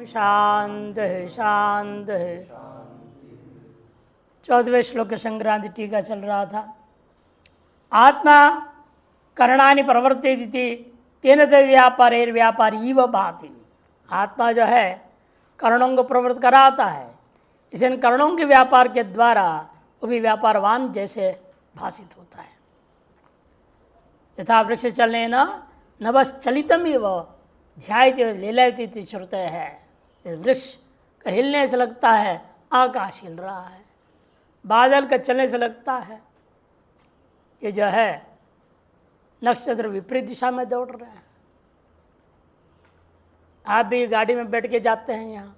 शांत है शांत है। 14वें श्लोक के संक्रांति टीका चल रहा था। आत्मा करणानि प्रवर्तेति तेन तद व्यापारेर व्यापारी व भाति। आत्मा जो है कर्णों को प्रवृत्त कराता है, इसे इन कर्णों के व्यापार के द्वारा वो भी व्यापारवान जैसे भाषित होता है। यथा वृक्ष चलने न बस चलितम ही वह ध्यायते लीलायती श्रुत है। वृक्ष का हिलने से लगता है आकाश हिल रहा है, बादल का चलने से लगता है ये जो है नक्षत्र विपरीत दिशा में दौड़ रहे हैं। आप भी गाड़ी में बैठ के जाते हैं यहाँ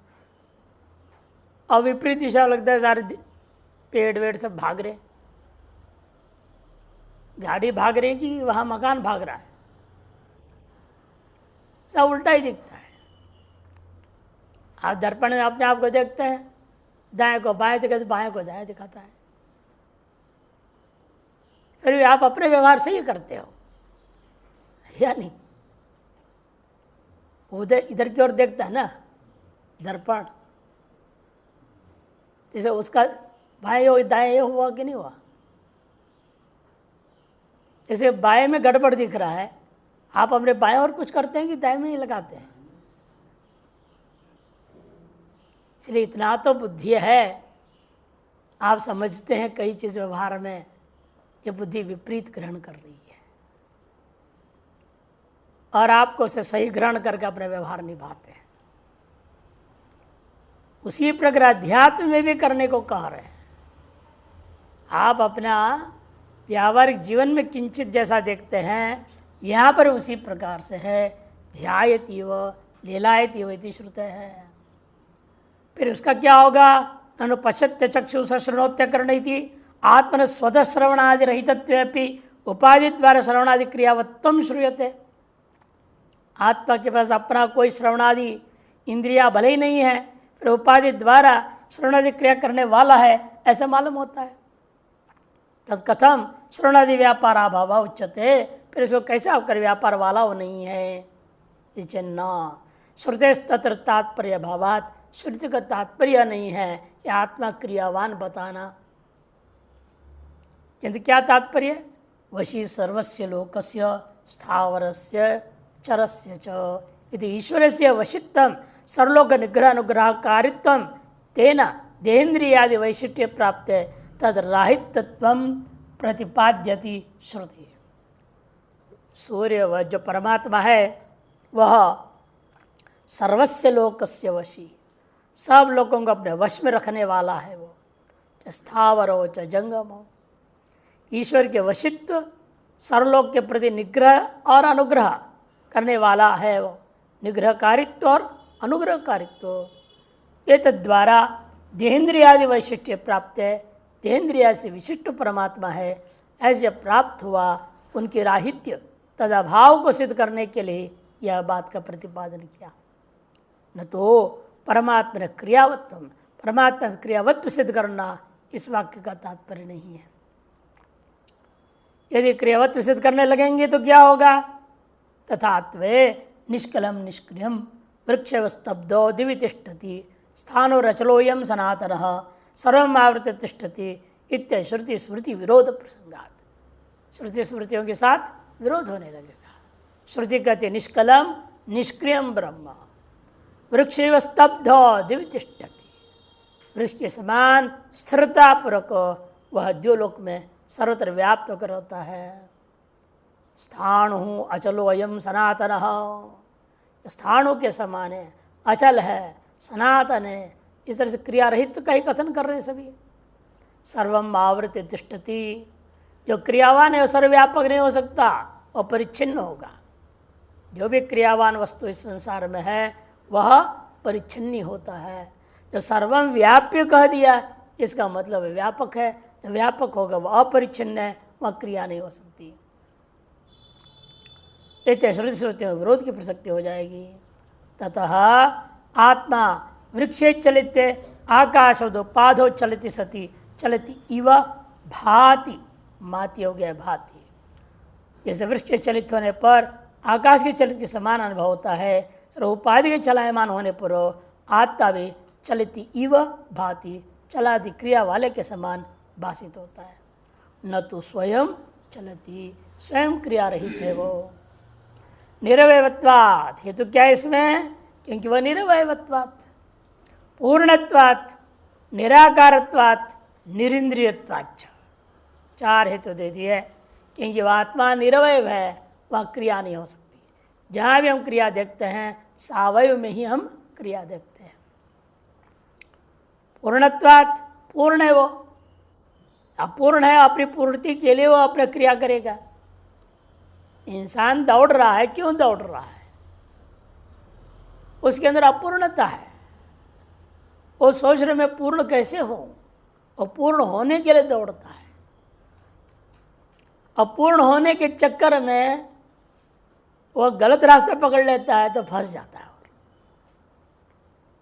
और विपरीत दिशा लगता है, सारे पेड़ वेड़ सब भाग रहे। गाड़ी भाग रही कि वहाँ मकान भाग रहा है, सब उल्टा ही दिखता है। आप दर्पण में अपने आप को देखते हैं, दाएं को बाएं दिखाते, बाएं को दाएं दिखाता है। फिर भी आप अपने व्यवहार से ही करते हो या नहीं? उधर इधर की ओर देखता है ना दर्पण, जैसे उसका बाएं हो दाएं ये हुआ कि नहीं हुआ? जैसे बाएं में गड़बड़ दिख रहा है, आप अपने बाएं और कुछ करते हैं कि दाएं में ही लगाते हैं? इसलिए इतना तो बुद्धि है, आप समझते हैं कई चीज़ व्यवहार में ये बुद्धि विपरीत ग्रहण कर रही है और आपको उसे सही ग्रहण करके अपने व्यवहार निभाते हैं। उसी प्रकार अध्यात्म में भी करने को कह रहे हैं। आप अपना व्यावहारिक जीवन में किंचित जैसा देखते हैं, यहाँ पर उसी प्रकार से है। ध्यायति व लीलायति व इति श्रुत है। फिर उसका क्या होगा? अनुपश्यत्य चक्षुष श्रवणोत्य करणैति आत्मन स्वतः श्रवणादि रहितत्वेपि उपाधि द्वारा श्रवणादि क्रियावत्तम श्रूयते। आत्मा के पास अपना कोई श्रवणादि इंद्रिया भले ही नहीं है, फिर उपाधि द्वारा श्रवणादि क्रिया करने वाला है ऐसा मालूम होता है। तत्कथम श्रवणादि व्यापार अभाव उच्यते। फिर इसको कैसे आपकर व्यापार वाला वो नहीं है? न श्रुते तत्र तात्पर्य भावात। श्रुति का तात्पर्य नहीं है कि आत्मा क्रियावान बताना, किंतु क्या तात्पर्य? वशी सर्वस्य लोकस्य स्थावरस्य चरस्य च इति ईश्वरस्य वशित्वं सर्वलोक निग्रह अनुग्रहकारित्वं तेन देहेन्द्रियादि वैशिष्ट्य प्राप्त तद राहित्यत्वं प्रतिपाद्यति श्रुति। सूर्य वह जो परमात्मा है वह सर्वस्य लोकस्य वशी, सब लोगों को अपने वश में रखने वाला है। वो चाहे स्थावर हो चाहे जंगम हो। ईश्वर के वशित्व सर्वलोक के प्रति निग्रह और अनुग्रह करने वाला है। वो निग्रहकारित्व और अनुग्रहकारित्व ये तद्वारा देहेन्द्रियादि वैशिष्ट्य प्राप्त है। देहेन्द्रिया से विशिष्ट परमात्मा है, ऐसे प्राप्त हुआ। उनके राहित्य तदभाव को सिद्ध करने के लिए यह बात का प्रतिपादन किया। न तो परमात्मा ने क्रियावत्व, परमात्मा में क्रियावत्व सिद्ध करना इस वाक्य का तात्पर्य नहीं है। यदि क्रियावत्व सिद्ध करने लगेंगे तो क्या होगा? तथात्वे निष्कलम निष्क्रियम वृक्षस्तब्धो दिवि तिष्ठति स्थानो रचलोयम सनातनः सर्वम आवृत तिष्ठति इत्य श्रुति स्मृति विरोध प्रसंगात। श्रुति स्मृतियों के साथ विरोध होने लगेगा। श्रुति कहते निष्कलम निष्क्रियम ब्रह्म, वृक्षैव स्तब्धो दिवि तिष्ठति। वृक्ष के समान स्थिरतापूर्वक वह द्योलोक में सर्वत्र व्याप्त होकर होता है। स्थाणु अचलो अयम सनातनः, स्थाणु के समान है, अचल है, सनातन है। इस तरह से क्रिया रहित का ही कथन कर रहे हैं सभी। सर्वम आवृत तिष्ठति, जो क्रियावान है वो सर्वव्यापक नहीं हो सकता, वो परिच्छिन्न होगा। जो भी क्रियावान वस्तु इस संसार में है वह परिच्छिन्न होता है। जो सर्वम व्याप्य कह दिया इसका मतलब व्यापक है। जो व्यापक होगा वह अपरिच्छिन्न है, वह क्रिया नहीं हो सकती। इत्यादि श्रुति श्रुतियों में विरोध की प्रसक्ति हो जाएगी। ततः आत्मा वृक्षे चलिते आकाशोपाधो चलति सति चलति इव भाति। माति हो गया भाति। जैसे वृक्ष के चलित होने पर आकाश के चलित के समान अनुभव होता है, उपाधि के चलायमान होने पर आत्मा भी चलती इव भाति, चलाती क्रिया वाले के समान भाषित होता है। न तो स्वयं चलती, स्वयं क्रिया रहित है वो। निरवयवत्वात्, हेतु क्या है इसमें? क्योंकि वह निरवयवत्वात्, पूर्णत्वात्, निराकारत्वात्, निरिंद्रियत्वाच्च, चार हेतु दे दिए। क्योंकि वह आत्मा निरवय है, वह क्रिया नहीं हो सकती। जहाँ भी हम क्रिया देखते हैं सावयव में ही हम क्रिया देखते हैं। पूर्णत्वात्, पूर्ण है वो, अपूर्ण है, अपनी पूर्ति के लिए वो अपनी क्रिया करेगा। इंसान दौड़ रहा है, क्यों दौड़ रहा है? उसके अंदर अपूर्णता है। वो सोच रहे मैं पूर्ण कैसे हूं, और पूर्ण होने के लिए दौड़ता है। अपूर्ण होने के चक्कर में वह गलत रास्ता पकड़ लेता है तो फंस जाता है। और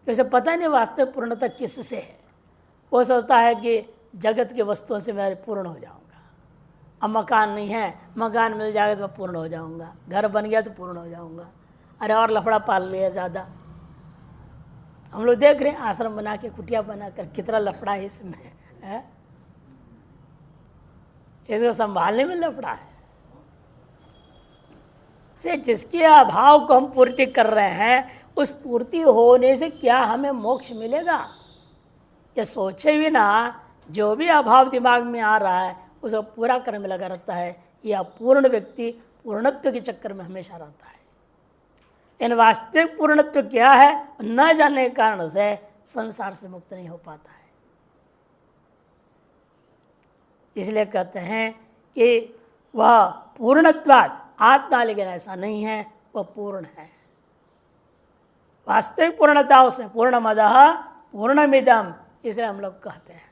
जैसे पता नहीं वास्तविक पूर्णता किससे है। वो सोचता है कि जगत के वस्तुओं से मैं पूर्ण हो जाऊंगा। अब मकान नहीं है, मकान मिल जाएगा तो मैं पूर्ण हो जाऊंगा। घर बन गया तो पूर्ण हो जाऊंगा। अरे और लफड़ा पाल लिया ज़्यादा। हम लोग देख रहे हैं आश्रम बना के, कुटिया बना कर, कितना लफड़ा है इसमें है। इसको संभालने में लफड़ा है। से जिसके अभाव को हम पूर्ति कर रहे हैं, उस पूर्ति होने से क्या हमें मोक्ष मिलेगा? ये सोचे भी ना, जो भी अभाव दिमाग में आ रहा है उसको पूरा करने में लगा रहता है। यह अपूर्ण व्यक्ति पूर्णत्व के चक्कर में हमेशा रहता है। इन वास्तविक पूर्णत्व क्या है न जानने के कारण से संसार से मुक्त नहीं हो पाता है। इसलिए कहते हैं कि वह पूर्णत्वात् आत्मा, लेकिन ऐसा नहीं है, वह पूर्ण है। वास्तविक पूर्णता उसमें पूर्णमदः पूर्णमिदम्, इसलिए हम लोग कहते हैं।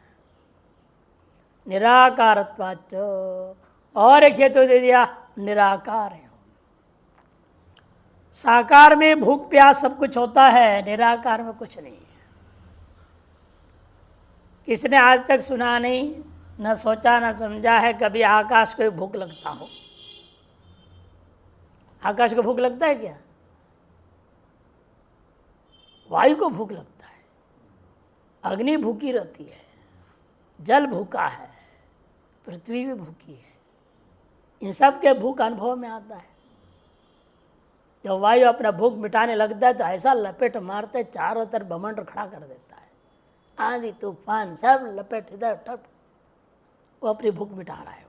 निराकारत्वाच्च, और एक हेतु दे दिया, निराकार है। साकार में भूख प्यास सब कुछ होता है, निराकार में कुछ नहीं है। किसने आज तक सुना नहीं, न सोचा न समझा है कभी आकाश को भूख लगता हो? आकाश को भूख लगता है क्या? वायु को भूख लगता है, अग्नि भूखी रहती है, जल भूखा है, पृथ्वी भी भूखी है। इन सब के भूख अनुभव में आता है। जब वायु अपना भूख मिटाने लगता है तो ऐसा लपेट मारता है, चारों तरफ भमंड खड़ा कर देता है। आंधी तूफान सब लपेट इधर ठप, वो अपनी भूख मिटा रहा है।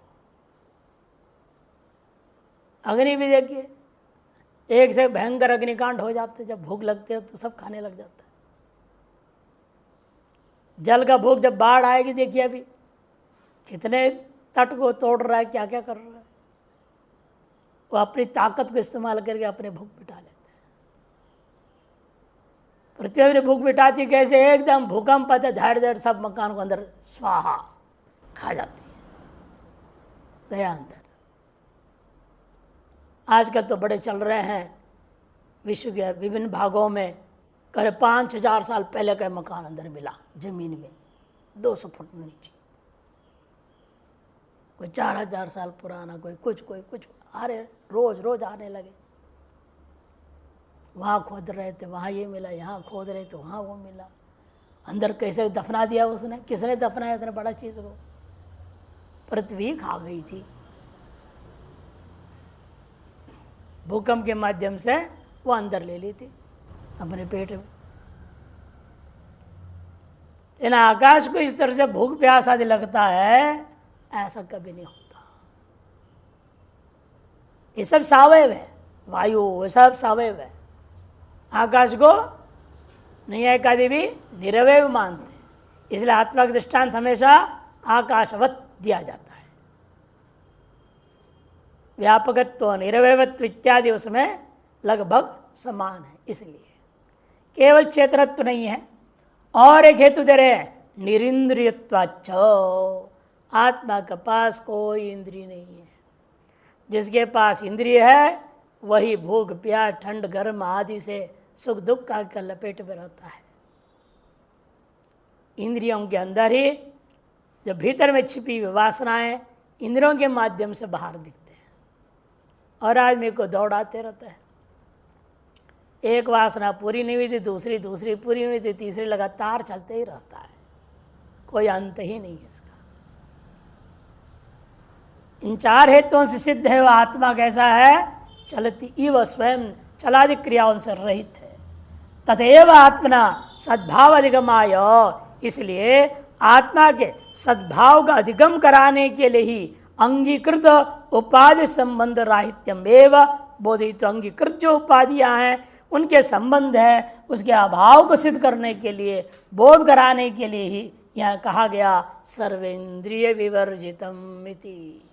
अग्नि भी देखिए, एक से भयंकर अग्निकांड हो जाते, जब भूख लगती है तो सब खाने लग जाता है। जल का भूख जब बाढ़ आएगी, देखिए अभी कितने तट को तोड़ रहा है, क्या क्या कर रहा है। वो अपनी ताकत को इस्तेमाल करके अपने भूख मिटा लेते हैं। पृथ्वी अपनी भूख मिटाती कैसे? एकदम भूकंप आते, धड़ धड़ सब मकान को अंदर स्वाहा खा जाती है, गया अंदर। आजकल तो बड़े चल रहे हैं विश्व के विभिन्न भागों में, करीब 5000 साल पहले का मकान अंदर मिला जमीन में, 200 फुट नीचे। कोई 4000 साल पुराना, कोई कुछ आ रहे, रोज रोज आने लगे। वहाँ खोद रहे थे, वहाँ ये मिला, यहाँ खोद रहे थे, वहाँ वो मिला। अंदर कैसे दफना दिया उसने? किसने दफनाया इतना बड़ा चीज़ को? पृथ्वी खा गई थी भूकंप के माध्यम से, वो अंदर ले ली थी अपने पेट में। इन आकाश को इस तरह से भूख प्यास आदि लगता है, ऐसा कभी नहीं होता। ये सब सावयव है, वायु ये सब सावयव है। आकाश को नहीं आदि भी निरवय मानते हैं, इसलिए आत्मा का दृष्टांत हमेशा आकाशवत दिया जाता है। व्यापकत्व निरवयत्व इत्यादि उसमें लगभग समान है, इसलिए केवल चेतनत्व नहीं है। और एक हेतु दे रहे हैं, निरिंद्रियत्वाच्च, आत्मा के पास कोई इंद्रिय नहीं है। जिसके पास इंद्रिय है वही भूख प्यास ठंड गर्म आदि से सुख दुख का लपेट में रहता है। इंद्रियों के अंदर ही जब भीतर में छिपी हुई वासनाएं इंद्रियों के माध्यम से बाहर दिखते हैं और आदमी को दौड़ाते रहता है। एक वासना पूरी नहीं हुई थी, दूसरी पूरी नहीं हुई थी, तीसरी लगातार चलते ही रहता है, कोई अंत ही नहीं है इसका। इन 4 हेतुओं से सिद्ध है वह आत्मा कैसा है, चलती इव स्वयं, चलादि क्रियाओं से रहित है। तथैव आत्मना सद्भाव अधिगमाय, इसलिए आत्मा के सद्भाव का अधिगम कराने के लिए ही अंगीकृत उपाधि संबंध राहित्यम एवं बोधित। अंगीकृत जो उपाधियां हैं उनके संबंध है, उसके अभाव को सिद्ध करने के लिए, बोध कराने के लिए ही यह कहा गया सर्वेंद्रिय विवर्जितम इति।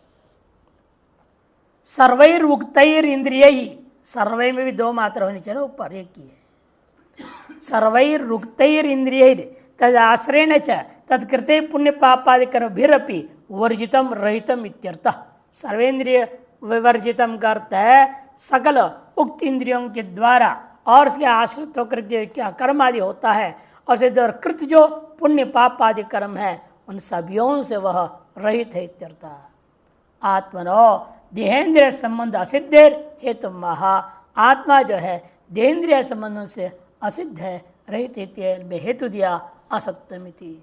सर्वैर उक्तैर इंद्रिय ही, सर्वै में भी 2 मात्रा होनी चाहिए, ऊपर एक ही है। सर्वैर उक्तैर इंद्रिय तद आश्रयण च तत्कृते पुण्य पापादि कर्मभिरपि वर्जितम रहितम इत्यर्थः। सर्वेंद्रिय विवर्जितम का अर्थ है सकल उक्त इंद्रियों के द्वारा और उसके आश्रित होकर क्या कर्म आदि होता है, और उसके द्वारा कृत जो पुण्य पाप आदि कर्म है उन सभियों से वह रहित है इत्यर्थः। आत्मनो देहेंद्रिय संबंध असिद्धेर हेतु महा, आत्मा जो है देहेंद्रिय संबंधों से असिद्ध है, रहित में हेतु दिया असक्तमिति।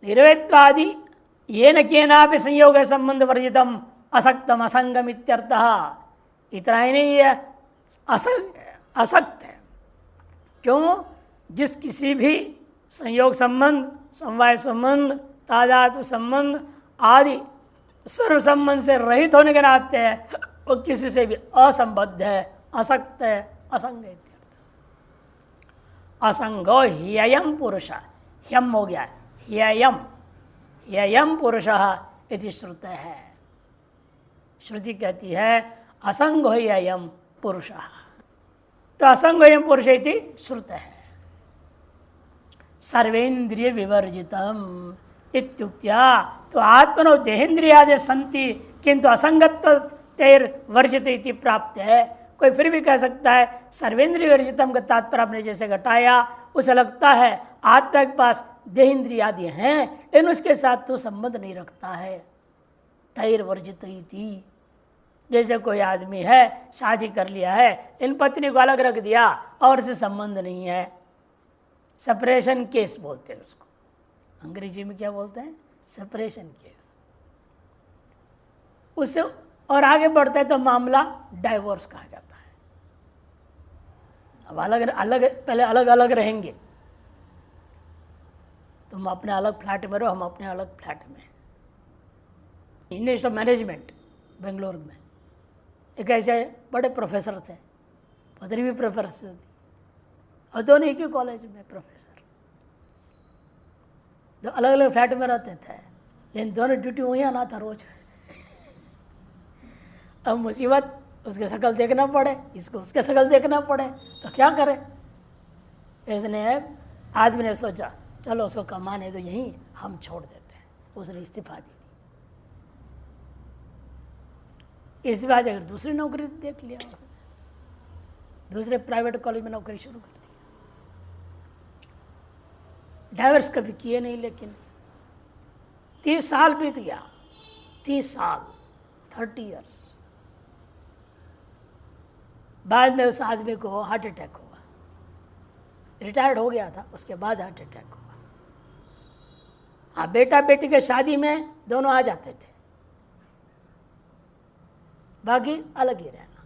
निर्वेत्वादि येन केनापि संयोग संबंध वर्जितम असक्तम असंगम इत्यर्थः। इतना ही नहीं है, असक्त है। क्यों? जिस किसी भी संयोग संबंध, समवाय संबंध, तादात्म्य संबंध आदि सर्व संबंध से रहित होने के नाते है वो किसी से भी असंबद्ध है, असक्त है, असंग है। असंगो ह्ययम पुरुष, ह्यम हो गया ह्ययम, ह्ययम पुरुष इति श्रुत है। श्रुति कहती है असंगो ह्ययम पुरुष, तो असंगो ह्ययम पुरुष इति श्रुत है। सर्वेंद्रिय विवर्जितम इत्युक्त्या, तो आत्मनो देहेंद्रियादि संति किंतु असंगत्व तैर वर्जित इति प्राप्त है। कोई फिर भी कह सकता है सर्वेंद्रिय वर्जितम का तात्पर्य आपने जैसे घटाया, उसे लगता है आत्मा के पास देहेंद्रियादि हैं लेकिन उसके साथ तो संबंध नहीं रखता है। तैर वर्जित इति, जैसे कोई आदमी है शादी कर लिया है इन पत्नी को अलग रख दिया और उससे संबंध नहीं है, सेपरेशन केस बोलते हैं उसको, अंग्रेजी में क्या बोलते हैं, सेपरेशन केस। उससे और आगे बढ़ता है तो मामला डाइवोर्स कहा जाता है। अब अलग अलग, पहले अलग अलग रहेंगे, तुम अपने अलग फ्लैट में रहो, हम अपने अलग फ्लैट में। इंस्टीट्यूट ऑफ मैनेजमेंट बेंगलोर में एक ऐसे बड़े प्रोफेसर थे, पत्नी भी प्रोफेसर थी और दोनों एक ही कॉलेज में प्रोफेसर, तो अलग अलग फ्लैट में रहते थे लेकिन दोनों ड्यूटी वहीं आना था रोज। अब मुसीबत, उसके शक्ल देखना पड़े, इसको उसके शक्ल देखना पड़े, तो क्या करे। इसने आदमी ने सोचा चलो उसको कमाने तो यहीं हम छोड़ देते हैं, उसने इस्तीफा दी थी। इस बाद अगर दूसरी नौकरी देख लिया उसने, दूसरे प्राइवेट कॉलेज में नौकरी शुरू कर दी। डाइवर्स कभी किए नहीं, लेकिन 30 साल बीत गया, 30 साल 30 इयर्स बाद में उस आदमी को हार्ट अटैक हुआ। रिटायर्ड हो गया था, उसके बाद हार्ट अटैक हुआ। हाँ, बेटा बेटी के शादी में दोनों आ जाते थे, बाकी अलग ही रहना।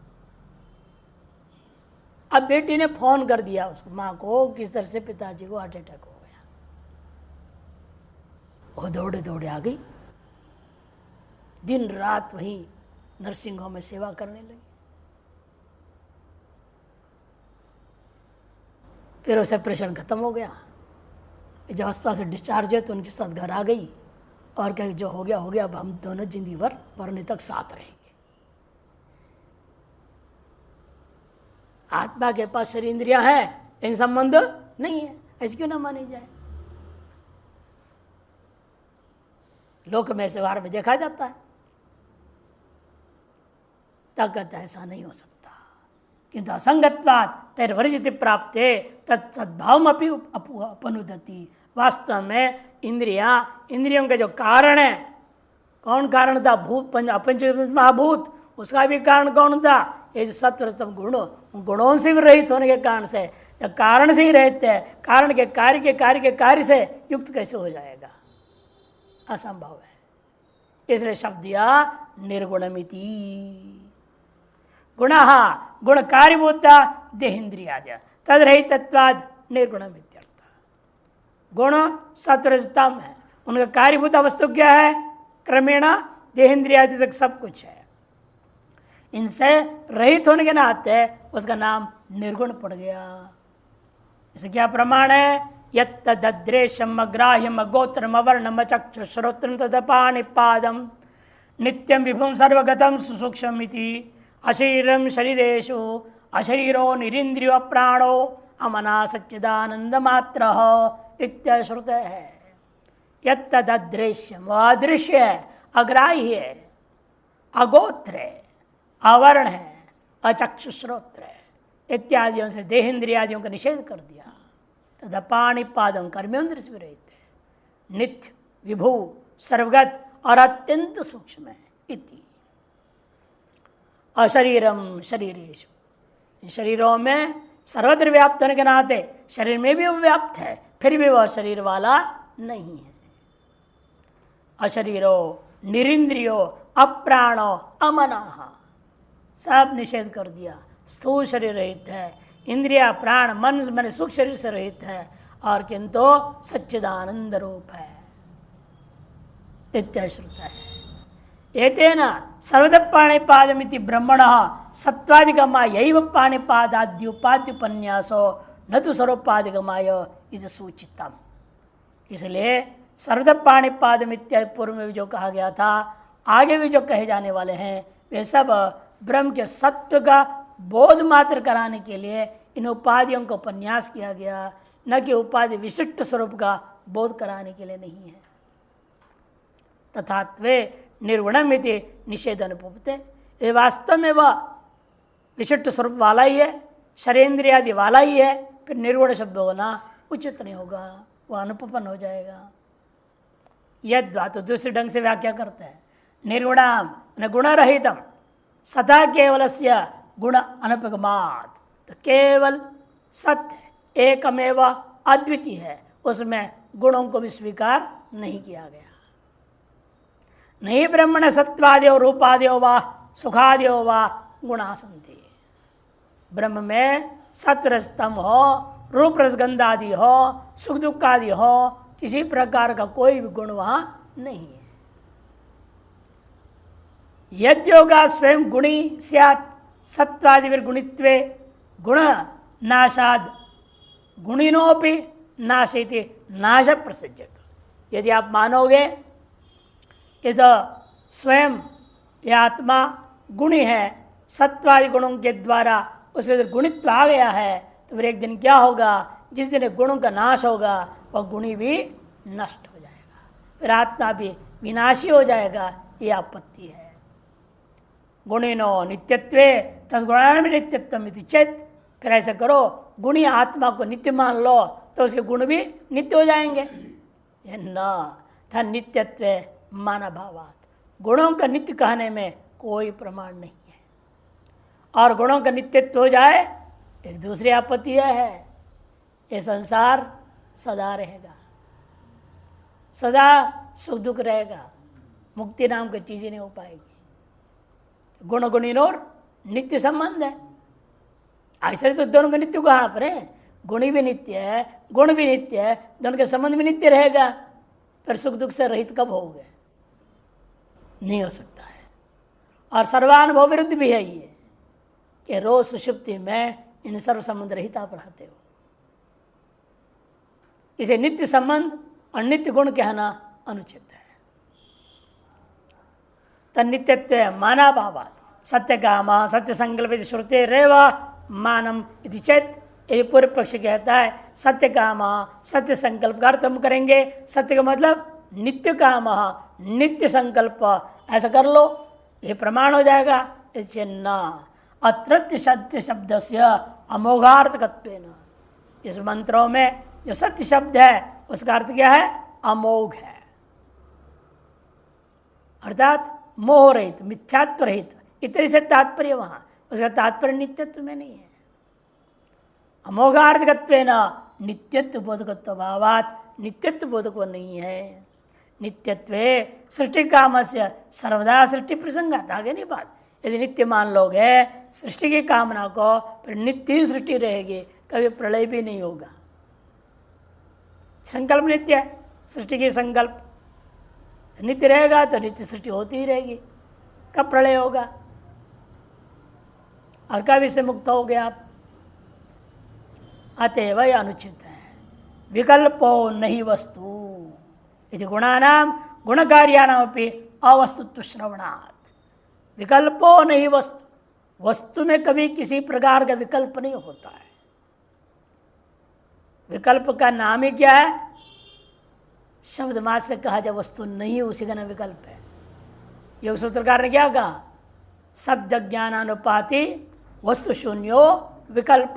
अब बेटी ने फोन कर दिया उसको, माँ को, किस तरह से पिताजी को हार्ट अटैक हो गया। वो दौड़े दौड़े आ गई, दिन रात वहीं नर्सिंग होम में सेवा करने लगी। फिर वो सेपरेशन खत्म हो गया, जब अस्पताल से डिस्चार्ज है तो उनके साथ घर आ गई और क्या, जो हो गया हो गया, अब हम दोनों जिंदगी भर मरने तक साथ रहेंगे। आत्मा के पास शरीर इंद्रियां हैं लेकिन संबंध नहीं है, ऐसे क्यों ना मानी जाए। लोक में से व्यवहार में देखा जाता है, ताकत ऐसा नहीं हो सकता। किंतु असंगत्वात् तैर्वर्जित प्राप्ते तत्सद्भावम अपि अपनुदति। वास्तव में इंद्रियों के जो कारण है, कौन कारण था, भूत पंच महाभूत, उसका भी कारण कौन था, ये जो सत्वरजतम गुणों से भी रहित होने के कारण से, जब कारण से ही रहते हैं, कारण के कार्य से युक्त कैसे हो जाएगा? असंभव है। इसलिए शब्द दिया निर्गुणमिति। गुण गुण कार्यभूता देहेन्द्रियाद्य तदरहितत्वाद निर्गुणमित्यर्थ। गुण सत्वरजतम है, उनका कार्यभूत वस्तु क्या है? क्रमेण देहेन्द्रियादि तक सब कुछ है। इनसे रहित होने के नाते उसका नाम निर्गुण पड़ गया। इसे क्या प्रमाण है? यत्तद्रेशम अग्राह्यम अगोत्रम अवर्णम चक्षुश्रोत्रम तदपाणिपादम नित्यम विभुम सर्वगतम सुसूक्ष्ममिति अशरीरम शरीरेषु अशरीरो निरिंद्रियो प्राणो अमना सच्चिदानंद मात्र इत्यश्रुत है। यत्तद्रेश्यम अदृश्य है, अग्राह्य है, अगोत्र है, आवरण है, अचक्षुश्रोत्र है इत्यादियों से देहेन्द्रियादियों का निषेध कर दिया। तथा पाणिपादम कर्मेंद्र से भी रहते हैं, नित्य विभु सर्वगत और अत्यंत सूक्ष्म है। इति अशरीरम शरीरेषु, शरीरों में सर्वत्र व्याप्त होने के नाते शरीर में भी वो व्याप्त है, फिर भी वह शरीर वाला नहीं है। अशरीरो निरिंद्रियो अप्राणो अमनाः सब निषेध कर दिया। स्थूल शरीर रहित है, इंद्रिया प्राण मन मन सूक्ष्म शरीर से रहित है, और किंतु सच्चिदानंद रूप है इत्याश्रुत है। एतेन सर्वतः पाणिपादमिति ब्रह्मणः सत्वादिगमाय यैव पाणिपादाद्युपाद्युपन्यासो न तो स्वरूपादिगमाय इति सूचितम। इसलिए सर्वतः पाणिपादम इत्यादि पूर्व में भी जो कहा गया था, आगे भी जो कहे जाने वाले हैं, वे सब ब्रह्म के सत्व का बोध मात्र कराने के लिए इन उपाधियों को उपन्यास किया गया, न कि उपाधि विशिष्ट स्वरूप का बोध कराने के लिए नहीं है। तथात्वे निर्गुणमिति निषेध अनुपते, ये वास्तव में वह विशिष्ट स्वरूप वाला ही है, शरीरेंद्रियादि वाला ही है, फिर निर्गुण शब्द होना उचित नहीं होगा, वह अनुपपन्न हो जाएगा। यद तो दूसरे ढंग से व्याख्या करते हैं, निर्गुणाम गुणरहितम सदा केवलस्य गुण अनुपगमात्, तो केवल सत्य एकमेव अद्वितीय है, उसमें गुणों को भी स्वीकार नहीं किया गया। नहीं ब्रह्मण सत्वादयो रूपादयो वा सुखादयो वा गुणा सन्ति। ब्रह्म में सत्वरजतम हो, रूप रसगंधादि हो, सुख दुख आदि हो, किसी प्रकार का कोई भी गुण वहां नहीं है। यद्योगा स्वयं गुणी स्यात् सत्वादिर्गुणित्वे गुण नाशाद गुणिनोपि नाशेति नाश प्रसज्यत। यदि आप मानोगे कि तो स्वयं यह आत्मा गुणी है, सत्वादि गुणों के द्वारा उसे गुणित्व आ गया है, तो फिर एक दिन क्या होगा? जिस दिन गुणों का नाश होगा वह गुणी भी नष्ट हो जाएगा, फिर आत्मा भी विनाशी हो जाएगा। ये आपत्ति है। गुणिनो नित्यत्वे तद्गुणान भी नित्यत्वम इति चेत, फिर ऐसा करो, गुणी आत्मा को नित्य मान लो तो उसके गुण भी नित्य हो जाएंगे। न था नित्यत्व माना भावात, गुणों का नित्य कहने में कोई प्रमाण नहीं है। और गुणों का नित्यत्व हो जाए, एक दूसरी आपत्ति है, ये संसार सदा रहेगा, सदा सुख दुख रहेगा, मुक्ति नाम की चीज़ ही नहीं हो पाएगी। गुण गुणिनोर नित्य संबंध है, ऐसे तो दोनों का नित्य कहाँ पर है? गुणी भी नित्य है, गुण भी नित्य है, दोनों के संबंध भी नित्य रहेगा, फिर सुख दुख से रहित कब होगे? नहीं हो सकता है। और सर्वानुभव विरुद्ध भी है ये कि रोज सुषुप्ति में इन सर्व संबंध रहित आप रहते हो। इसे नित्य संबंध और नित्य गुण कहना अनुचित है। तन्नित्यत्व माना भावात सत्य काम सत्य संकल्प श्रुते रेव मानम इति चेत, ये पूर्व पक्ष कहता है सत्य काम सत्य संकल्प का अर्थ हम करेंगे। सत्य का मतलब नित्य काम नित्य संकल्प, ऐसा कर लो, ये प्रमाण हो जाएगा। इससे न अत्रत्य सत्य शब्द से अमोघार्थकत्वेन, इस मंत्रों में जो सत्य शब्द है उसका अर्थ क्या है? अमोघ है, अर्थात मोह रहित, मिथ्यात्व रहित, इतने से तात्पर्य वहां उसका तात्पर्य नित्यत्व में नहीं है। अमोघार्थकत्वेन नित्यत्व बोधकत्व भावात, नित्यत्व बोधक नहीं है। नित्यत्वे सृष्टि काम से सर्वदा सृष्टि प्रसंगात, आगे नहीं बात। यदि नित्य मान लोगे सृष्टि की कामना को, फिर नित्य ही सृष्टि रहेगी, कभी प्रलय भी नहीं होगा। संकल्प नित्य है, सृष्टि की संकल्प नित्य रहेगा तो नित्य सृष्टि होती ही रहेगी। कब प्रलय होगा? और कब इससे मुक्त हो गया आप? अतएव यह अनुचित है। विकल्पो नहीं वस्तु यदि गुणानाम गुणकार्याणामपि अवस्तुत्व श्रवणात्। विकल्पो नहीं वस्तु, वस्तु में कभी किसी प्रकार का विकल्प नहीं होता है। विकल्प का नाम ही क्या है? शब्द मात्र से कहा जाए वस्तु नहीं, उसी का नाम विकल्प है। योग सूत्रकार ने क्या कहा? शब्द ज्ञानानुपाति वस्तु शून्यो विकल्प।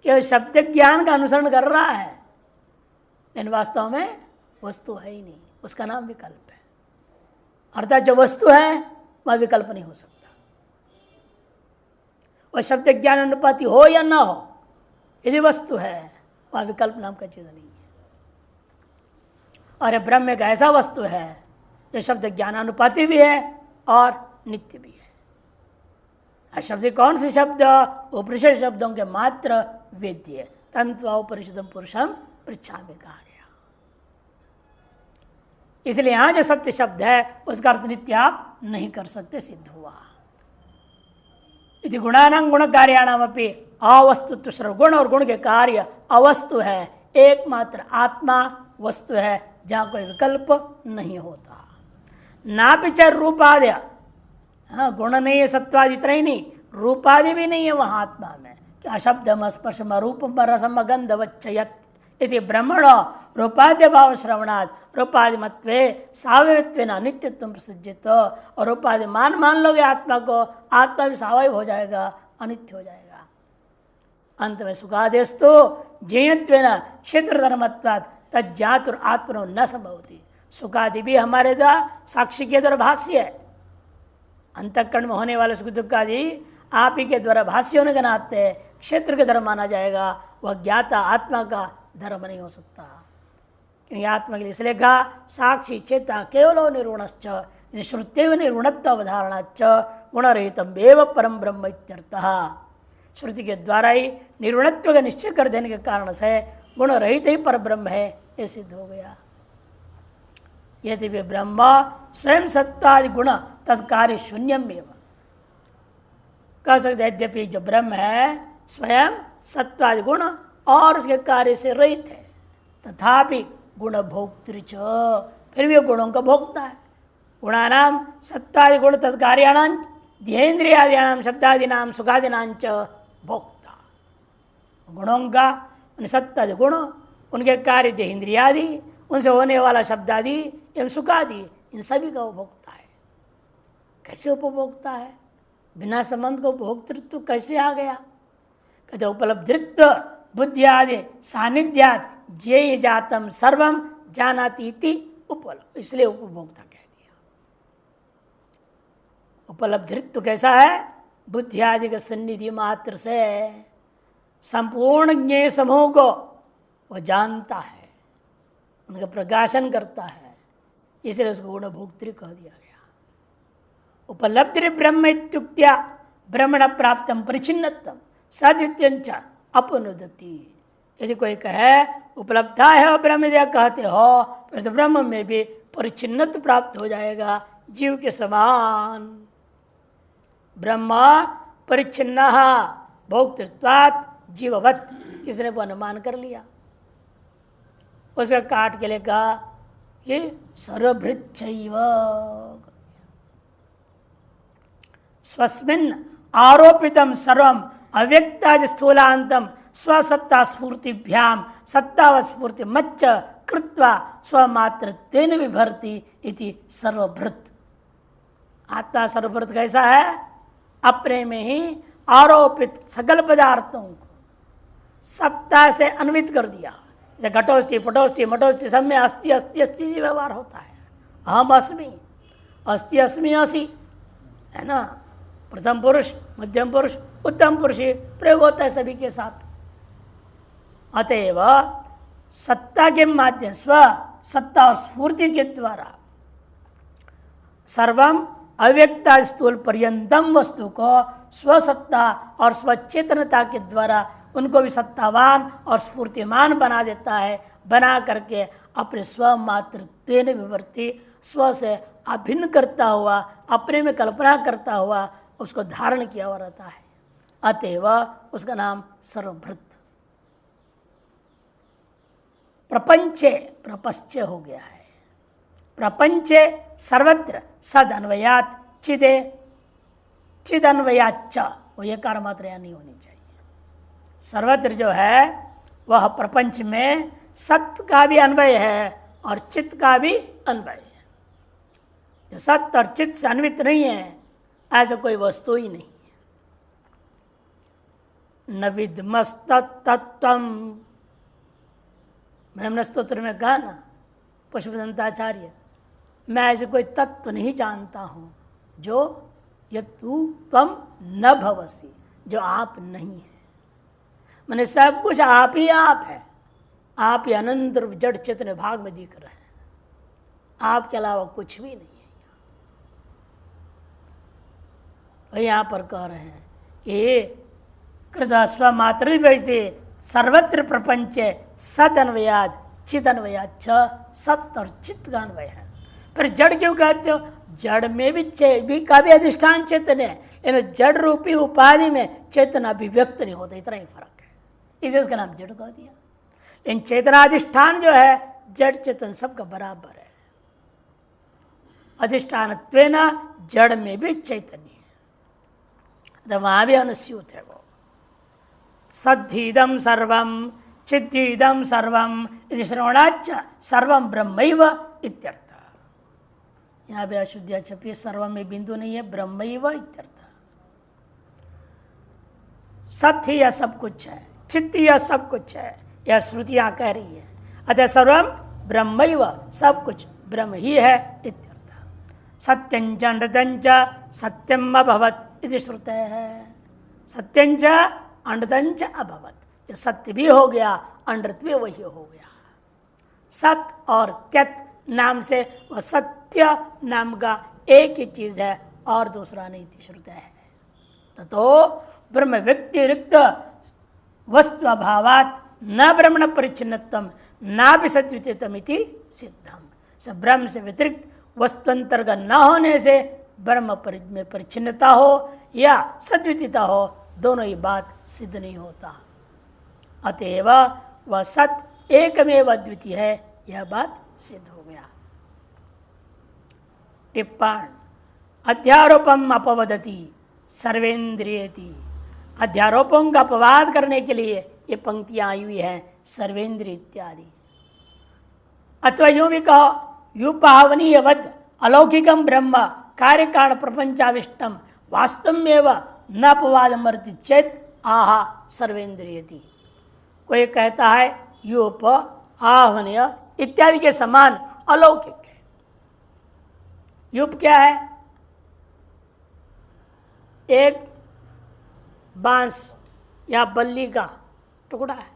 केवल शब्द ज्ञान का अनुसरण कर रहा है, लेकिन वास्तव में वस्तु है ही नहीं, उसका नाम विकल्प है। अर्थात जो वस्तु है वह विकल्प नहीं हो सकता। वह शब्द ज्ञान अनुपाति हो या ना हो, यदि वस्तु है वह विकल्प नाम का चीज नहीं है। और ब्रह्म एक ऐसा वस्तु है जो शब्द ज्ञानानुपाति भी है और नित्य भी है। शब्द कौन से शब्द? उपनिषद शब्दों के मात्र वेद्य। तंत्वा उपनिषदम पुरुषम पृच्छामि कहा गया। इसलिए यहां जो सत्य शब्द है उसका अर्थ नित्य आप नहीं कर सकते, सिद्ध हुआ। यदि गुणानां गुण कार्याणाम अपनी अवस्तुत्व श्रव, गुण और गुण के कार्य अवस्तु है, एकमात्र आत्मा वस्तु है जहां कोई विकल्प नहीं होता। ना पिछे रूपादि, हाँ गुण नहीं है, सत्वादि इतना ही नहीं, रूपादि भी नहीं है वहां आत्मा में। क्या शब्दम स्पर्शम रूपम रसम गंध वच्चयत इति ब्रह्मण रूपाद्य भाव श्रवणात् रूपादिमत्वे सावयत्वेन अनित्यत्व प्रसिद्धित। और रूपादि मान लोगे आत्मा को, आत्मा भी सावय हो जाएगा, अनित्य हो जाएगा। अंत में सुखादेस्तु जेयत्वेन क्षेत्र धर्मत्वात् तज्जातुर आत्मनो न संभवति। सुखादि भी हमारे द्वारा साक्षी के द्वारा भाष्य है। अंतःकरण में होने वाले सुख दुख आदि आप ही के द्वारा भाष्य होने के नाते क्षेत्र के धर्म माना जाएगा, वह ज्ञाता आत्मा का धर्म नहीं हो सकता। क्योंकि आत्मा के लिए इसलिए कहा साक्षी चेता केवलो निर्गुणश्च श्रुत्यैव निर्गुणत्व अवधारणाच्च गुणरहितम् एव परम ब्रह्म इत्यर्थः। श्रुति के द्वारा ही निर्गुणत्व का निश्चय कर देने के कारण से गुण रहित ही पर ब्रह्म है, ये सिद्ध हो गया। यदि वे ब्रह्म स्वयं सत्तादि गुण तत्कार्य शून्यम एवं कह सकते। यद्यपि जो ब्रह्म है स्वयं सत्वादि गुण और उसके कार्य से रहित है, तथापि गुण भोक्तृच, फिर भी गुणों का भोक्ता है। गुणानाम सत्वादि गुण तत्कार्याणां ध्येन्द्रियादीनां शब्दादीनां सुखादीनां च भोक्ता। गुणों का सत्तादि गुण, उनके कार्य देहेन्द्रियादि, उनसे होने वाला शब्दादि एवं सुखादि, इन सभी का उपभोक्ता है। कैसे उपभोक्ता है? बिना संबंध को भोक्तृत्व कैसे आ गया? कहते उपलब्धित्व बुद्धि आदि सानिध्यात जेय जातम सर्वम जानाति इति उपलब्ध, इसलिए उपभोक्ता कह दिया। उपलब्धित्व कैसा है? बुद्धि आदि के सन्निधि मात्र से संपूर्ण ज्ञेय समूह को वह जानता है, उनका प्रकाशन करता है, इसलिए उसको गुण भोक्तृ कह दिया गया। उपलब्धि ब्रह्म इत्युक्त्या ब्रह्मण प्राप्तम परिचिन्नत्वम सद्वितीयंच अपनुदति। यदि कोई कहे उपलब्धा है और ब्रह्म दिया कहते हो, फिर तो ब्रह्म में भी परिचिन्नत्व प्राप्त हो जाएगा जीव के समान। ब्रह्म परिच्छिन्न भोक्तृत्वात् जीववत, किसने वो अनुमान कर लिया, उसका काट के लिए कहा कि सर्वभृच्छैव स्वस्मिन् आरोपितम सर्वम अव्यक्तादि स्थूलांतम स्वसत्ता स्फूर्तिभ्याम सत्तावस्फूर्ति मच्च कृत्वा स्वमात्रत्वेन विभर्ति इति सर्वभृत। आत्मा सर्वभृत कैसा है? अपने में ही आरोपित सकल पदार्थों को सत्ता से अन्वित कर दिया। जैसे घटोस्ति पटोस्ति मटोस्ति सब में अस्थि अस्थि अस्थि से व्यवहार होता है। अहम अस्मि, अस्ति अस्मि असि, है ना। प्रथम पुरुष, मध्यम पुरुष, उत्तम पुरुष प्रयोग होता है सभी के साथ। अतएव सत्ता के माध्यम, स्व सत्ता और स्फूर्ति के द्वारा सर्वम अव्यक्ता स्थूल पर्यंतम वस्तु को स्वसत्ता और स्वचेतनता के द्वारा उनको भी सत्तावान और स्फूर्तिमान बना देता है। बना करके अपने स्व मातृत्व विवर्ती, स्व से अभिन्न करता हुआ, अपने में कल्पना करता हुआ उसको धारण किया हुआ रहता है। अतएव उसका नाम सर्वभृत, प्रपंचे प्रपश्च हो गया है। प्रपंचे सर्वत्र सद अन्वयात चिदे, चिद अन्वयाच, वो ये कार मात्रा नहीं होनी चाहिए। सर्वत्र जो है वह प्रपंच में सत्य का भी अन्वय है और चित्त का भी अन्वय है। जो सत्य और चित्त से अन्वित नहीं है ऐसा कोई वस्तु ही नहीं है। न विद्मस्तत्तत्वम्, हमने स्तोत्र में कहा ना, पुष्पदंताचार्य, मैं ऐसे कोई तत्व नहीं जानता हूँ जो यतु त्वम न भवसि, जो आप नहीं है। मैंने सब कुछ आप ही आप है, आप ही अनंत जड़ चेतन भाग में दिख रहे हैं, आपके अलावा कुछ भी नहीं है। वही यहाँ पर कह रहे हैं कि कृत स्व मात्र भेजते सर्वत्र प्रपंच सद अन्वयाद चिद अन्वयाद, सत्य और चित्त का अन्वय है। फिर जड़ क्यों कहते हो? जड़ में भी का भी अधिष्ठान चेतन है, लेकिन जड़ रूपी उपाधि में चेतन अभिव्यक्त नहीं होता, इतना ही फर्क है, इसे उसका नाम जड़ कह दिया। लेकिन चेतनाधिष्ठान जो है जड़ चेतन सबका बराबर है। अधिष्ठानत्वेन जड़ में भी चैतन्य है, तो वहां भी अनुस्यूत है। वो सद्धिदम सर्वम चिद्धिदम सर्वम इति श्रवणाच्च सर्वम ब्रह्मैव इत्यर्थ। यहाँ भी अशुद्धिया छपी, सर्वम में बिंदु नहीं है, ब्रह्मैव इत्यर्थ। सत्य यह सब कुछ है, चित्त यह सब कुछ है, यह श्रुतियां कह रही है। अतः सर्वम ब्रह्मैव, सब कुछ ब्रह्म ही है इत्यर्थ। सत्यंच अनृतंच सत्यम अभवत् इति श्रुते है। सत्यंच अनृतंच अभवत्, यह सत्य भी हो गया, अनृत भी वही हो गया। सत्य और त्यत नाम से वह सत्य नाम का एक ही चीज है और दूसरा नहीं थी, श्रुते है। ततो ब्रह्म व्यक्तिरिक्त वस्तु अभावात न ब्रह्मण परिच्छिन्नत्वम ना भी सद्वितीयतमिति सिद्धम। सब ब्रह्म से व्यतिरिक्त वस्तु अंतर्गत न होने से ब्रह्म में परिच्छिन्नता हो या सद्वितीयता हो, दोनों ही बात सिद्ध नहीं होता। अतएव वह सत्य एकमेव अद्वितीय है, यह बात सिद्ध हो गया। टिप्पण अध्यारोपम अपवदति सर्वेन्द्रियति। अध्यारोपों का अपवाद करने के लिए ये पंक्तियां आई हुई हैं, सर्वेन्द्रिय इत्यादि। अथवा यूं भी कहो, युपावनीयवद अलौकिकम ब्रह्म कार्य कारण प्रपंचाविष्टम वास्तवमेव न अपवादमर्ति चेत आहा सर्वेन्द्रियति। कोई कहता है यूप आह्वनीय इत्यादि के समान अलौकिक है। यूप क्या है? एक बांस या बल्ली का टुकड़ा है,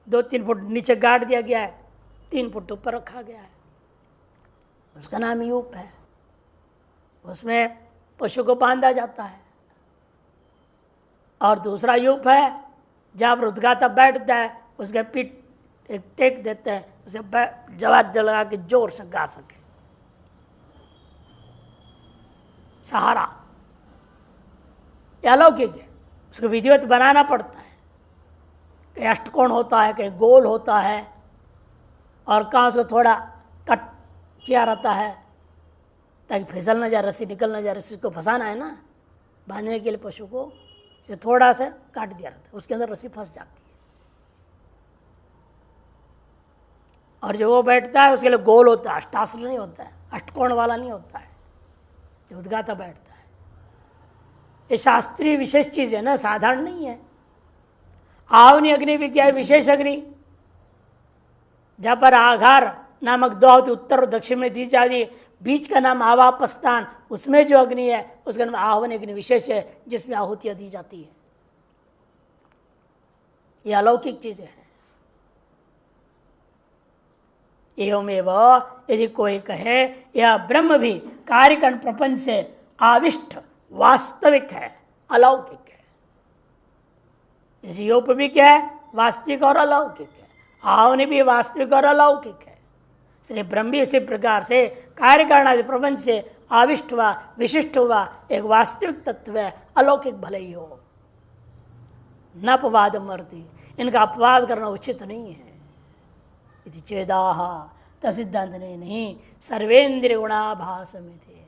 2-3 फुट नीचे गाड़ दिया गया है, 3 फुट ऊपर रखा गया है, उसका नाम यूप है। उसमें पशु को बांधा जाता है। और दूसरा यूप है जहाँ पर उद्गाता बैठता है, उसके पीठ एक टेक देते हैं, उसे जवाब लगा के जोर से गा सके, सहारा। यह अलौकिक है, उसको विधिवत बनाना पड़ता है। कहीं अष्टकोण होता है, कहीं गोल होता है, और कहाँ उसको थोड़ा कट किया रहता है ताकि फिसल न जाए, रस्सी निकल न जाए। रस्सी को फंसाना है ना, बांधने के लिए पशु को, इसे थोड़ा सा काट दिया रहता है, उसके अंदर रस्सी फंस जाती है। और जो वो बैठता है उसके लिए गोल होता है, अष्टासल नहीं होता है, अष्टकोण वाला नहीं होता है, जो उद्गाता बैठता है। ये शास्त्रीय विशेष चीज़ है ना, साधारण नहीं है। आवनी अग्नि भी क्या है? विशेष अग्नि, जहाँ पर आघार नामक 2 आहुति उत्तर और दक्षिण में दी जाती है, बीच का नाम आवापस्थान, उसमें जो अग्नि है उसका नाम आहवन अग्नि विशेष है, जिसमें आहुतियाँ दी जाती है। ये अलौकिक चीजें हैं। एवमेव यदि कोई कहे यह ब्रह्म भी कार्यकारण प्रपंच से आविष्ट वास्तविक है, अलौकिक है, जैसे योग भी क्या है, वास्तविक और अलौकिक है, आहवन भी वास्तविक और अलौकिक है, इसलिए ब्रह्म भी इसी प्रकार से कार्यकारण आदि प्रपंच से आविष्ट हुआ, विशिष्ट हुआ, एक वास्तविक तत्व है, अलौकिक भले ही हो। न अपवाद मर्दी, इनका अपवाद करना उचित नहीं है। इति चेदाह, तब सिद्धांत नहीं सर्वेंद्रिय गुणाभास में थे।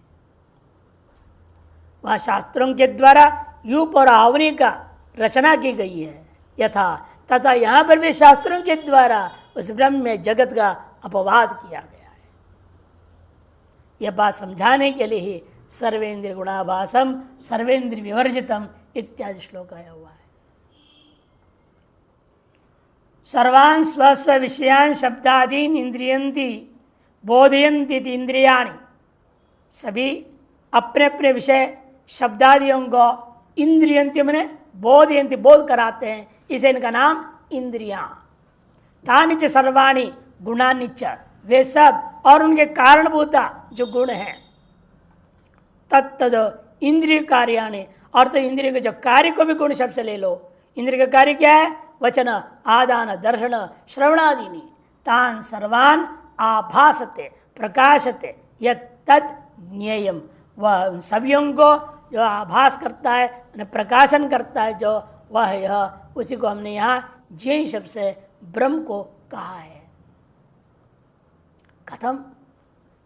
वह शास्त्रों के द्वारा यूप और आवनी का रचना की गई है यथा, तथा यहां पर भी शास्त्रों के द्वारा उस ब्रह्म में जगत का अपवाद किया गया है। यह बात समझाने के लिए ही सर्वेंद्रिय गुणाभासम सर्वेंद्रिय विवर्जितम इत्यादि श्लोक आया हुआ है। सर्वान् स्वस्व विषयान् शब्दादीन इंद्रियंती बोधयंती इंद्रियाणि, सभी अपने अपने विषय शब्दादियों को इंद्रियंती मैंने बोधयंती, बोध कराते हैं, इसे इनका नाम इंद्रियां। तानि च सर्वाणि गुणानि च, वे सब और उनके कारणभूता जो गुण हैं, तत्तद इंद्रिय कार्याणि, और तो इंद्रिय के जो कार्य को भी गुण शब्द से ले लो। इंद्रिय का कार्य क्या है? वचन आदान दर्शन श्रवणादीनि, तान सर्वान आभासते प्रकाशते यद ज्ञेयम, वह उन सभियों को जो आभास करता है, प्रकाशन करता है, जो वह यह, उसी को हमने यहाँ ज्ञेय शब्द से ब्रह्म को कहा है। कथम?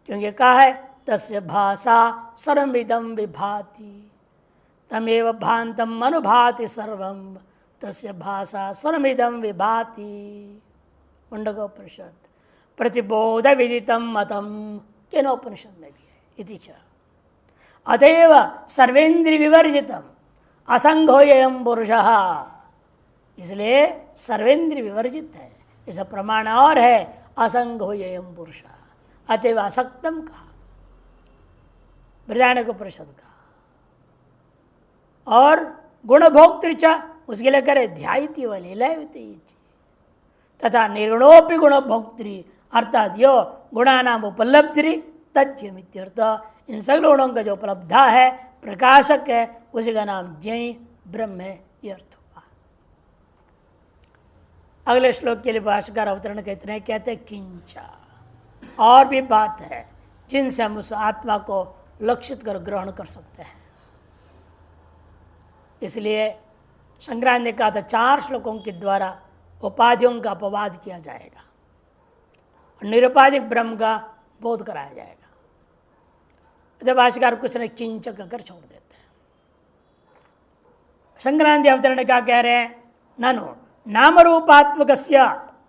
क्योंकि कहा है तस्य भाषा सर्वमिदं विभाति, तमेव भान्तम अनुभाति सर्वम, तस्य भाषा सर्वमिदं विभाति। मुंडकोपनिषद प्रतिबोध विदितम मतम, केनोपनिषद में भी है। इति च अतएव सर्वेन्द्रिय विवर्जितम असंघोयम पुरुषः, इसलिए सर्वेन्द्रिय विवर्जित है, इसका प्रमाण और है असंघोयम पुरुष, अतएव असक्तम कहा बृहदारण्यकोपनिषद का। और गुणभोक्तृ च, उसके लिए करे ध्यायति व लीलायति, तथा निर्गुणोपि गुणभोक्तृ, अर्थात यो गुणानाम उपलब्धि तज्यमित्यर्थ, इन सगल गुणों का जो उपलब्धा है, प्रकाशक है, उसी का नाम ज्ञेय ब्रह्म है, ये अर्थ हुआ। अगले श्लोक के लिए भाष्यकार अवतरण कहते हैं, कहते किंचा, और भी बात है जिनसे हम उस आत्मा को लक्षित कर ग्रहण कर सकते हैं। इसलिए शंकराचार्य ने कहा था 4 श्लोकों के द्वारा उपाधियों का अपवाद किया जाएगा और निरुपाधिक ब्रह्म का बोध कराया जाएगा। जब भाष्यकार कुछ न किंच कहकर छोड़ देते हैं। शंकराचार्य अवतरण क्या कह रहे हैं? ननु नाम रूपात्मक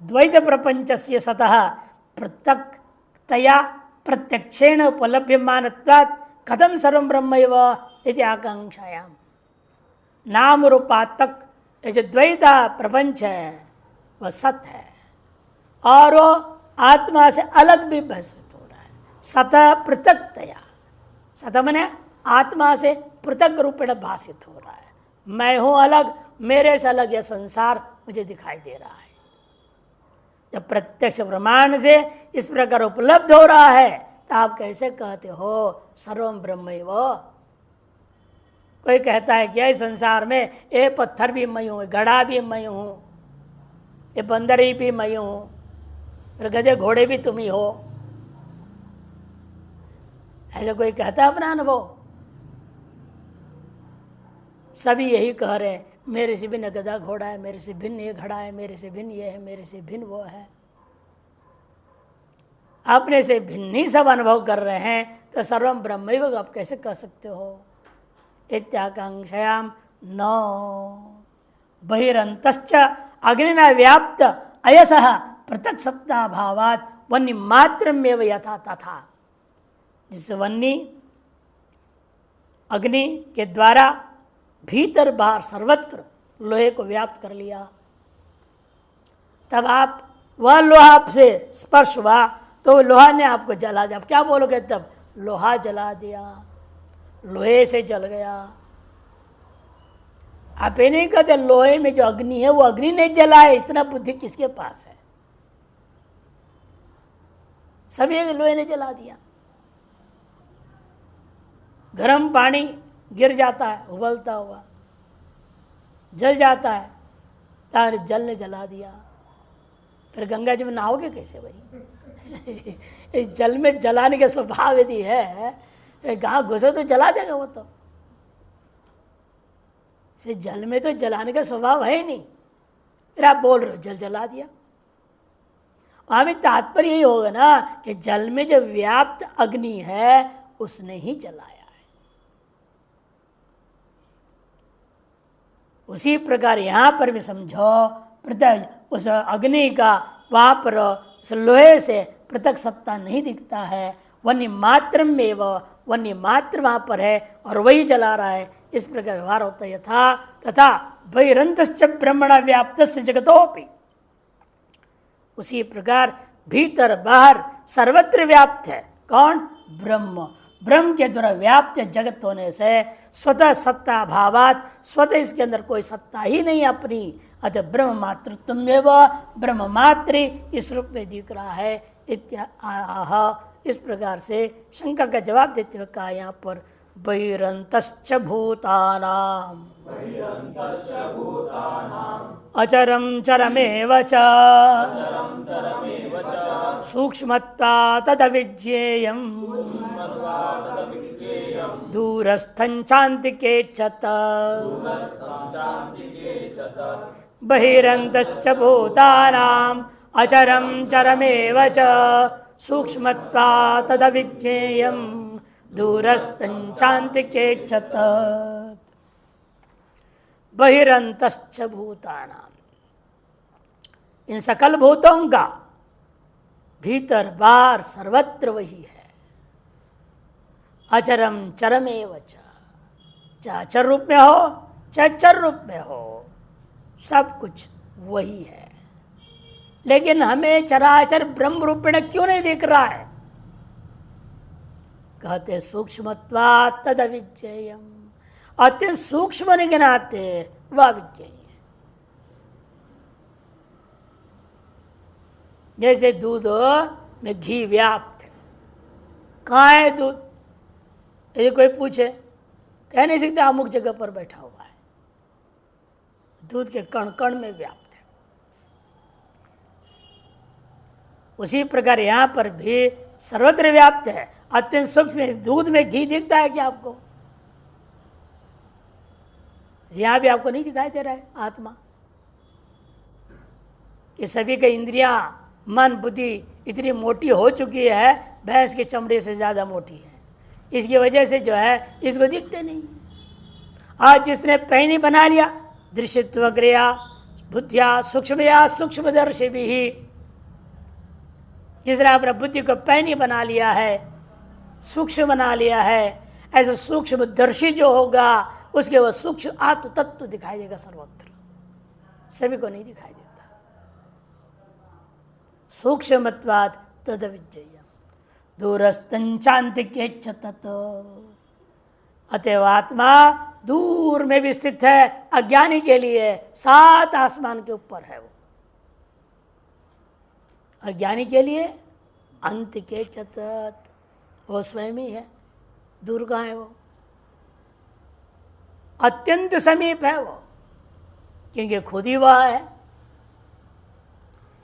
द्वैत प्रपंचस्य सतः पृथक्तया प्रत्यक्षेण उपलभ्यमानत्वात् कथम सर्वं ब्रह्मैव इति आकांक्षायाम। नाम रूपात्मक ये जो द्वैत प्रपंच है वह सत्य है और वो आत्मा से अलग भी भाषित हो रहा है। सतः पृथक्तया, सतः मने आत्मा से पृथक रूपेण भाषित हो रहा है। मैं हूँ अलग, मेरे से अलग यह संसार मुझे दिखाई दे रहा है। जब प्रत्यक्ष प्रमाण से इस प्रकार उपलब्ध हो रहा है तो आप कैसे कहते हो सर्वम ब्रह्मैव? कोई कहता है कि इस संसार में ये पत्थर भी मैं हूँ, घड़ा भी मैं हूँ, ये बंदरी भी मैं हूँ, फिर गधे घोड़े भी तुम ही हो, ऐसा कोई कहता है अपना अनुभव? सभी यही कह रहे हैं, मेरे से भिन्न गधा घोड़ा है, मेरे से भिन्न ये घड़ा है, मेरे से भिन्न ये है, मेरे से भिन्न वो है। अपने से भिन्न ही सब अनुभव कर रहे हैं तो सर्वम ब्रह्मैव आप कैसे कह सकते हो? इत्याकांक्षायाम नौ बहिरंतश्च अग्निना व्याप्त अयसः पृथक सत्ता भावात् वन्य मात्रमेव यथा तथा। जिस वन्नी अग्नि के द्वारा भीतर बाहर सर्वत्र लोहे को व्याप्त कर लिया, तब आप वह लोहा आपसे स्पर्श हुआ तो लोहा ने आपको जला। आप क्या बोलोगे तब? लोहा जला दिया, लोहे से जल गया। आप ये नहीं कहते लोहे में जो अग्नि है वो अग्नि नहीं जलाए, इतना बुद्धि किसके पास है? सभी लोहे ने जला दिया। गर्म पानी गिर जाता है उबलता हुआ, जल जाता है, तार जल ने जला दिया। फिर गंगा जी में नहाओगे कैसे भाई? इस जल में जलाने का स्वभाव यदि है, फिर गाँव घुसे तो जला देगा वो तो। इसे जल में तो जलाने का स्वभाव है ही नहीं, फिर आप बोल रहे हो जल जला दिया। वहां में तात्पर्य यही होगा ना कि जल में जो व्याप्त अग्नि है उसने ही जलाया है। उसी प्रकार यहां पर भी समझो, पृथक उस अग्नि का वहां पर उस लोहे से पृथक सत्ता नहीं दिखता है, वन्य मात्र में वन्य मात्र वहां पर है और वही जला रहा है। इस प्रकार व्यवहार होता है। यथा तथा बहिरंतश्च ब्रह्मण व्याप्तस्य जगतोपि, उसी प्रकार भीतर बाहर सर्वत्र व्याप्त है। कौन? ब्रह्म। ब्रह्म के द्वारा व्याप्त जगत होने से स्वतः सत्ता भावात, स्वतः इसके अंदर कोई सत्ता ही नहीं अपनी, अतः ब्रह्म मातृत्व में ब्रह्म मात्र इस रूप में दिख रहा है। इस प्रकार से शंका का जवाब देते हुए कहा यहाँ पर बहिरंतश्च भूतानां अचरं चरमेव च सूक्ष्मत्वात् तदविज्ञेयं दूरस्थं चान्तिके च बहिरन्तश्च भूतानां अचरं चरमेव च सूक्ष्मत्वात् तदविज्ञेयं दूरस्थं चान्तिके च बहिरन्तश्च भूतानां, इन सकल भूतों का भीतर बाहर सर्वत्र वही है। अचरम चरमेव च, चाहे अचर रूप में हो चाहे चर रूप में हो, सब कुछ वही है। लेकिन हमें चराचर ब्रह्म रूप में क्यों नहीं दिख रहा है? कहते सूक्ष्मत्वात् तदविज्ञेयम्, अत्यंत सूक्ष्म होने के नाते वह विज्ञेय है। जैसे दूध में घी व्याप्त है, कहाँ है दूध? यदि कोई पूछे कह नहीं सकते अमुक जगह पर बैठा हुआ है। दूध के कण कण में व्याप्त है। उसी प्रकार यहां पर भी सर्वत्र व्याप्त है, अत्यंत सूक्ष्म। दूध में घी दिखता है क्या आपको? यहां भी आपको नहीं दिखाई दे रहा है आत्मा? कि सभी के इंद्रियां मन बुद्धि इतनी मोटी हो चुकी है, भैंस के चमड़े से ज्यादा मोटी है। इसकी वजह से जो है इसको दिखते नहीं। आज जिसने पैनी बना लिया, दृश्यत्व क्रिया बुद्धिया सूक्ष्मया सूक्ष्मदर्शी भी ही, जिसने अपना बुद्धि को पैनी बना लिया है, सूक्ष्म बना लिया है, ऐसा सूक्ष्मदर्शी जो होगा उसके वह सूक्ष्म आत्म तत्व दिखाई देगा सर्वत्र, सभी को नहीं दिखाई देता। सूक्ष्मत्वात् तदविज्ञेयम् दूरस्थं चान्तिके च तत्, अतएव आत्मा दूर में भी स्थित है। अज्ञानी के लिए 7 आसमान के ऊपर है वो, और ज्ञानी के लिए अंतिके च तत्, वो स्वयं ही है। दूर कहाँ है वो? अत्यंत समीप है वो, क्योंकि खुद ही वह है।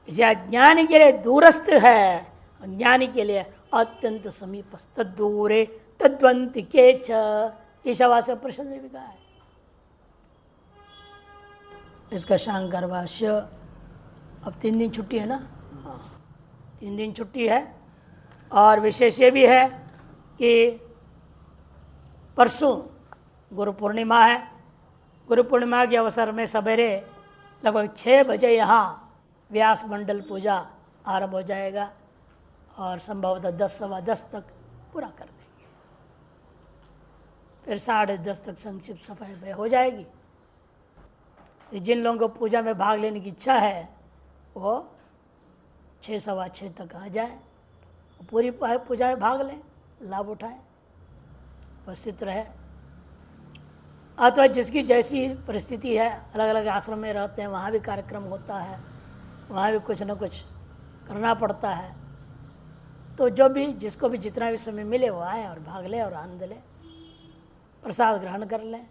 इसे अज्ञानी के लिए दूरस्थ है, अज्ञानी के लिए अत्यंत समीप। तद्दूरे तद्वंतिके च, ईशावास्य प्रश्न में भी कहा है। इसका शांकर भाष्य, अब 3 दिन छुट्टी है ना? हाँ, 3 दिन छुट्टी है। और विशेष ये भी है कि परसों गुरु पूर्णिमा है। गुरु पूर्णिमा के अवसर में सवेरे लगभग 6 बजे यहाँ व्यास मंडल पूजा आरंभ हो जाएगा और संभवतः 10 सवा 10 तक पूरा कर देंगे। फिर 10:30 तक संक्षिप्त सफाई हो जाएगी। जिन लोगों को पूजा में भाग लेने की इच्छा है वो 6 सवा 6 तक आ जाए, पूरी पूजा में भाग लें। लाभ उठाएं, उपस्थित रहे। अथवा जिसकी जैसी परिस्थिति है, अलग अलग आश्रम में रहते हैं, वहाँ भी कार्यक्रम होता है, वहाँ भी कुछ न कुछ करना पड़ता है। तो जो भी जिसको भी जितना भी समय मिले वो आए और भाग ले और आनंद ले, प्रसाद ग्रहण कर लें।